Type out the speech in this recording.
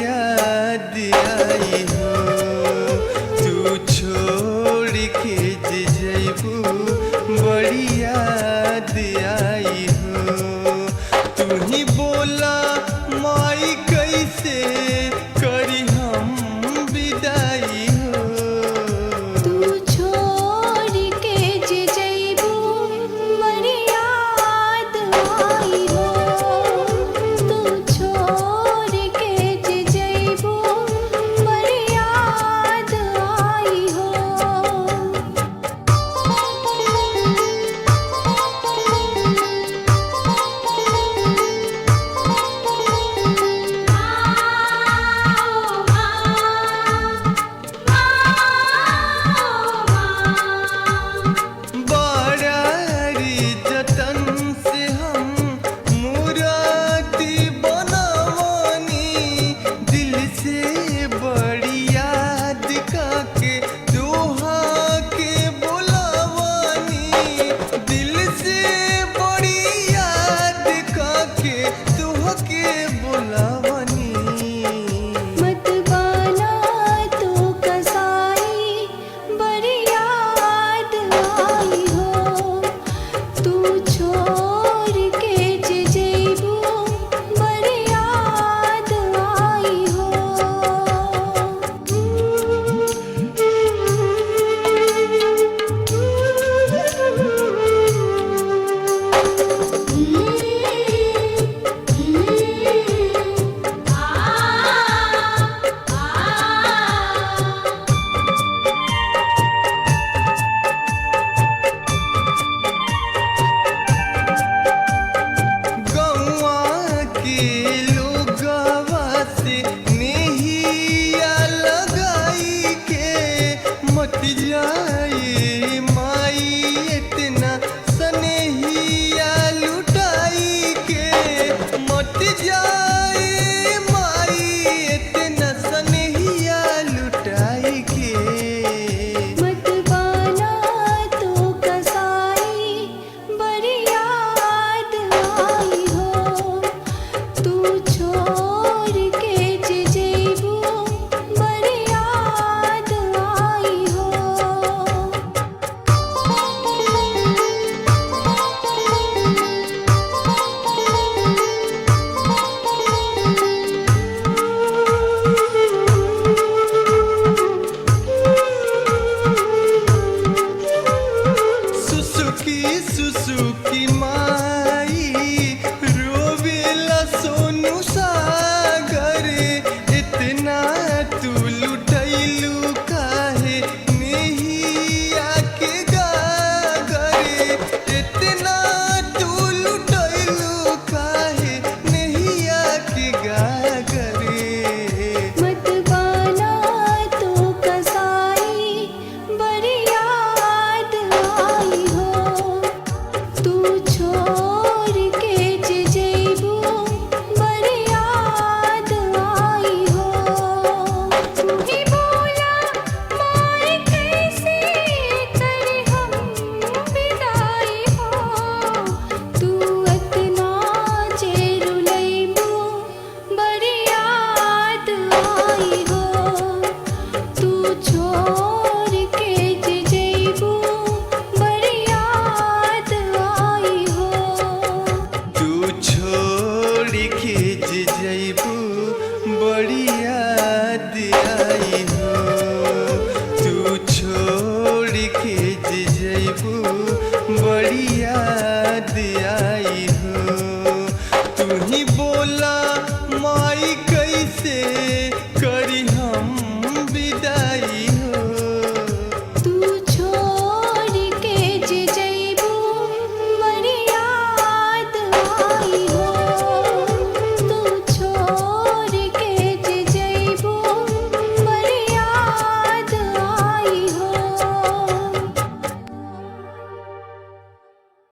याद आई हो। तू छोड़ के जइबू बड़ी याद आई हो। तू ही बोला माई कैसे करी हम विदाई हो। तू छोड़ के जइबू बड़ी याद आई हो। तू छोड़ के जइबू बड़ी याद आई हो। बड़ी जतन से हम मूर्ति बनवनी। दिल से बड़ी याद काके दोहा के बोलवनी। दिल से बड़ी याद काके दोहा के बोलवनी। मत बना तू कसाई बड़ी याद आई हो। तू छोड़ के जइबू बड़ी याद आई हो। गौआ के लोगवा से नेहिया लगाई के मत जाए माई इतना सनेहिया लुटाई के। मत जाए माई इतना सनेहिया लुटाई के। मत बना तू कसाई बड़ी याद आई हो। तू छोड़ के जइबू बड़ी याद आई हो। सुसुकी सुसुकी माई रोवेला सोनू सागर। इतना तू लुटैलू काहे नेहिया के गागर। इतना तू लुटैलू काहे नेहिया के गागर। मत बना तू कसाई बड़ी याद आई हो। तू छोड़ के जइबू बड़ी याद आई हो। तू ही बोला माई कैसे करी हम विदाई हो। तू इतना रुलैबू बड़ी याद आई हो। तू छोड़ के जइबू बड़ी याद आई हो। तू छोड़ के जइबू बड़ी याद आई